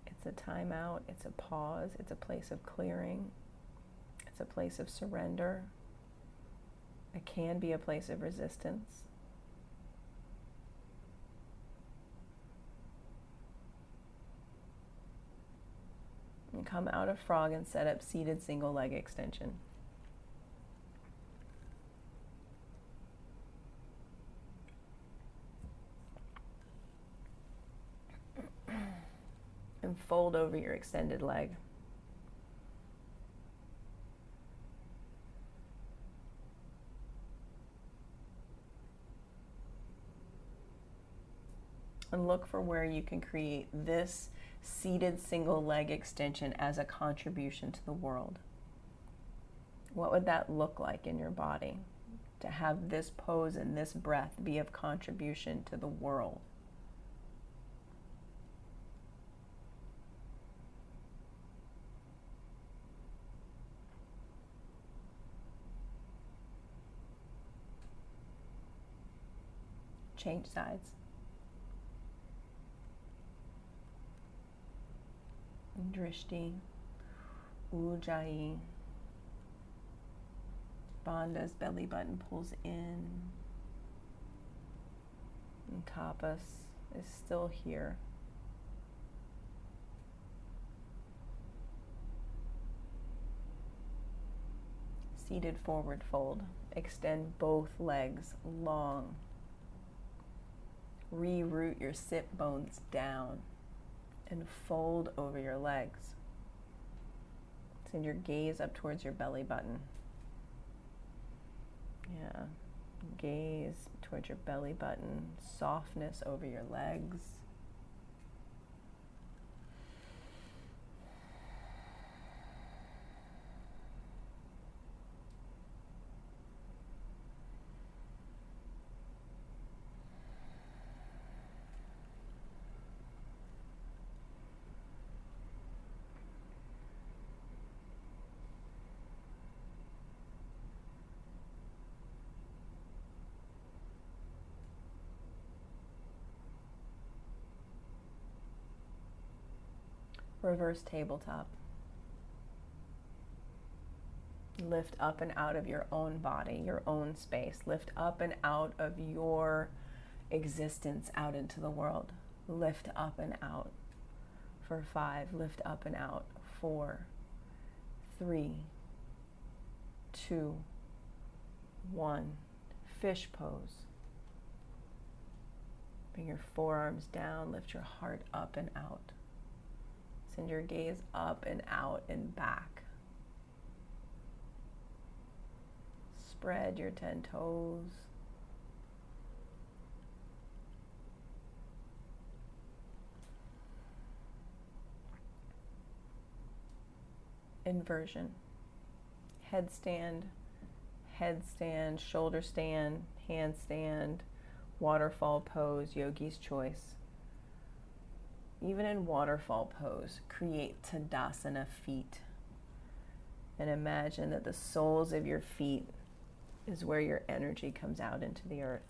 It's a timeout, it's a pause, it's a place of clearing, It's a place of surrender. It can be a place of resistance. And come out of frog and set up seated single leg extension. And fold over your extended leg. And look for where you can create this seated single leg extension as a contribution to the world. What would that look like in your body to have this pose and this breath be of contribution to the world? Change sides. Drishti, Ujjayi. Bandha's belly button pulls in. And tapas is still here. Seated forward fold. Extend both legs long. Reroot your sit bones down and fold over your legs. Send your gaze up towards your belly button. Yeah, gaze towards your belly button, softness over your legs. Reverse tabletop. Lift up and out of your own body, your own space. Lift up and out of your existence out into the world. Lift up and out for 5. Lift up and out. 4, 3, 2, 1. Fish pose. Bring your forearms down. Lift your heart up and out. Send your gaze up and out and back. Spread your 10 toes. Inversion. Headstand, headstand, shoulder stand, handstand, waterfall pose, yogi's choice. Even in waterfall pose, create Tadasana feet. And imagine that the soles of your feet is where your energy comes out into the earth,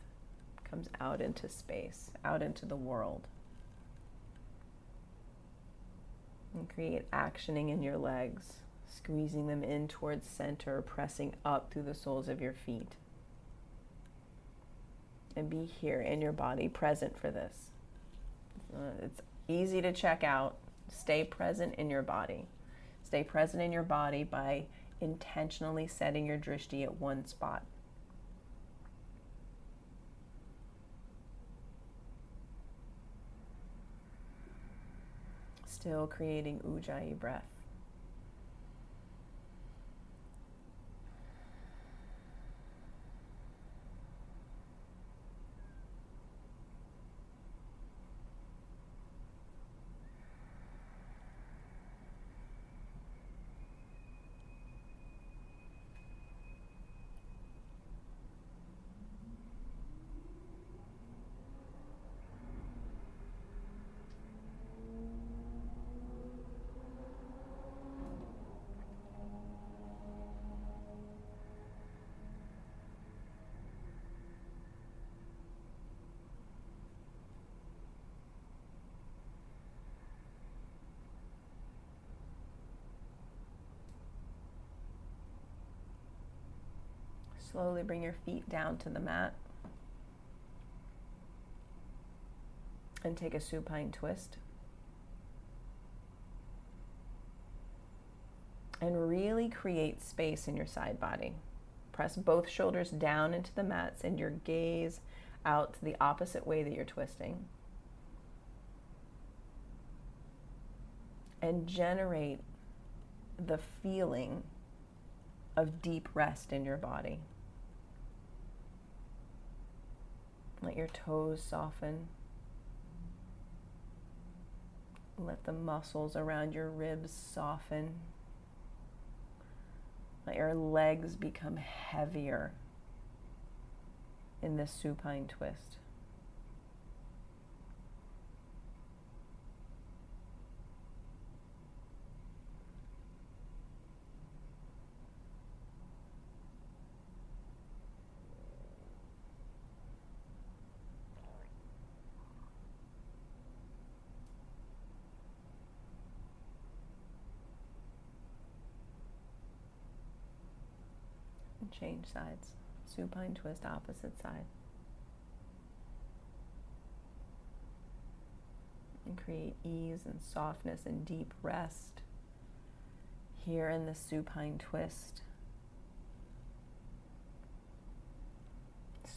comes out into space, out into the world. And create actioning in your legs, squeezing them in towards center, pressing up through the soles of your feet. And be here in your body, present for this. It's easy to check out. Stay present in your body. Stay present in your body by intentionally setting your drishti at one spot. Still creating Ujjayi breath. Slowly bring your feet down to the mat and take a supine twist. And really create space in your side body. Press both shoulders down into the mat, send your gaze out to the opposite way that you're twisting. And generate the feeling of deep rest in your body. Let your toes soften. Let the muscles around your ribs soften. Let your legs become heavier in this supine twist. And change sides. Supine twist, opposite side. And create ease and softness and deep rest here in the supine twist.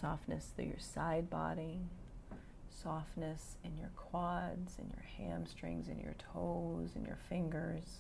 Softness through your side body, softness in your quads and your hamstrings and your toes and your fingers.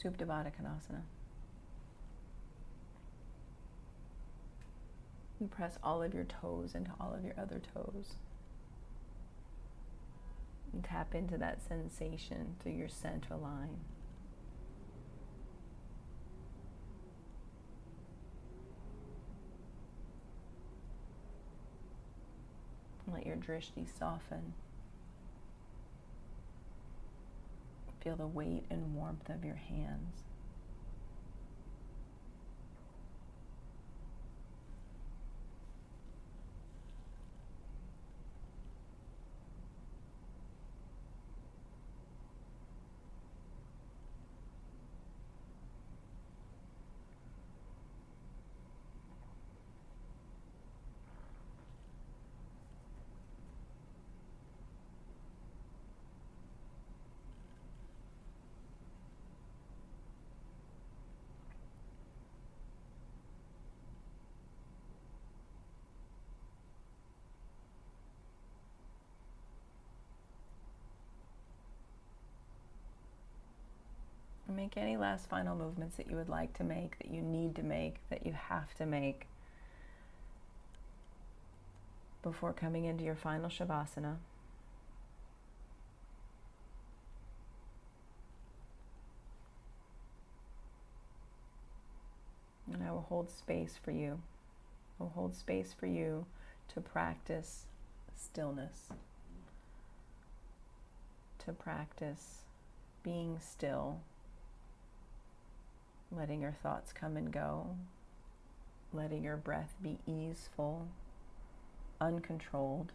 Supta Konasana. You press all of your toes into all of your other toes. And tap into that sensation through your central line. Let your drishti soften. Feel the weight and warmth of your hands. Make any last final movements that you would like to make, that you need to make, that you have to make before coming into your final Shavasana. And I will hold space for you. I will hold space for you to practice stillness, to practice being still, letting your thoughts come and go, letting your breath be easeful, uncontrolled.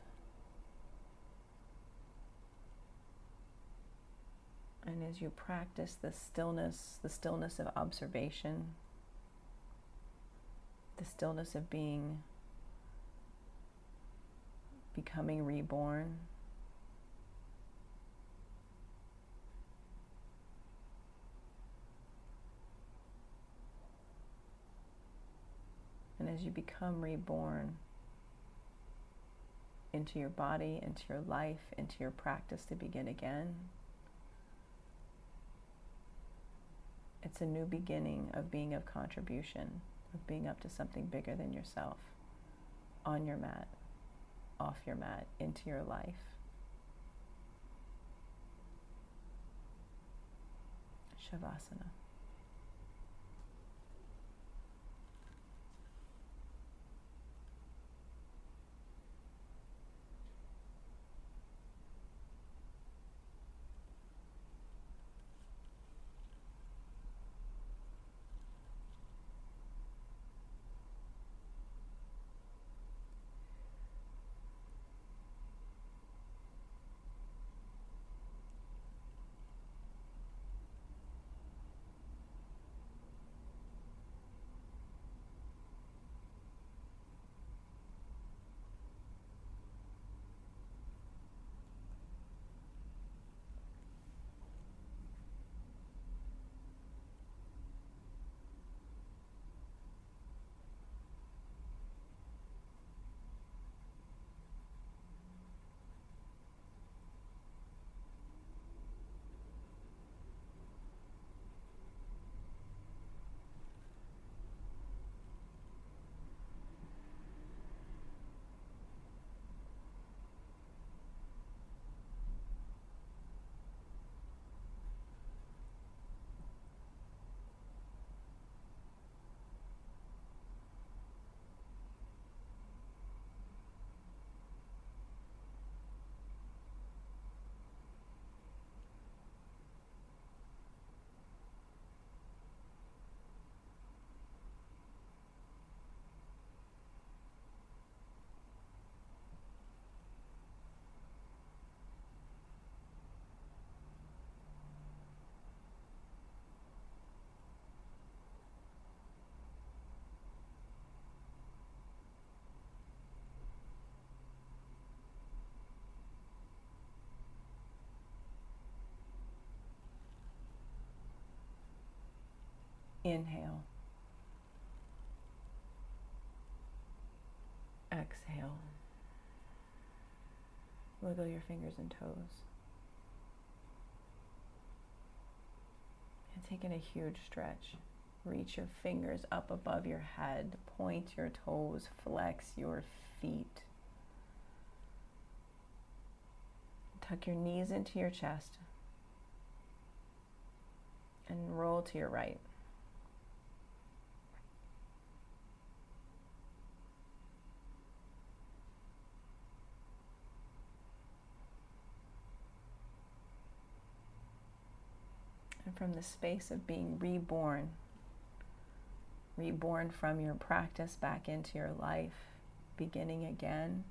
And as you practice the stillness of observation, the stillness of becoming reborn, and as you become reborn, into your body, into your life, into your practice to begin again. It's a new beginning of being of contribution, of being up to something bigger than yourself, on your mat, off your mat, into your life. Shavasana. Inhale. Exhale. Wiggle your fingers and toes. And taking a huge stretch. Reach your fingers up above your head. Point your toes. Flex your feet. Tuck your knees into your chest. And roll to your right. And from the space of being reborn from your practice back into your life, beginning again,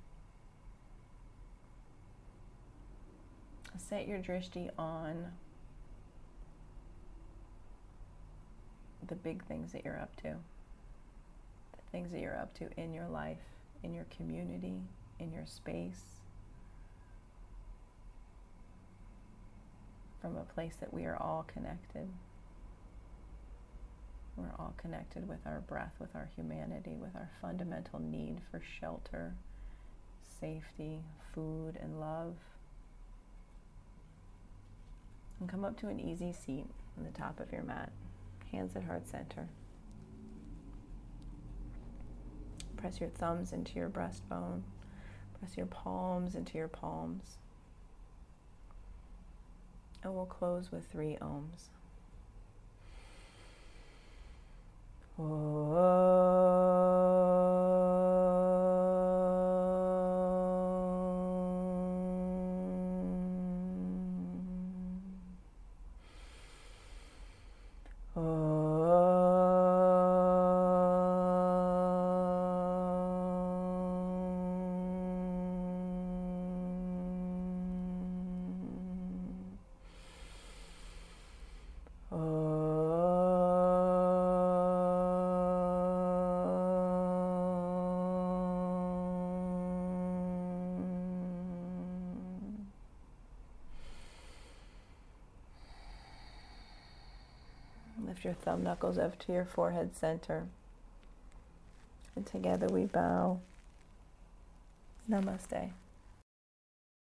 set your drishti on the big things that you're up to, the things that you're up to in your life, in your community, in your space, from a place that we are all connected. We're all connected with our breath, with our humanity, with our fundamental need for shelter, safety, food, and love. And come up to an easy seat on the top of your mat, hands at heart center. Press your thumbs into your breastbone. Press your palms into your palms. And we'll close with 3 ohms. Lift your thumb knuckles up to your forehead center. And together we bow. Namaste.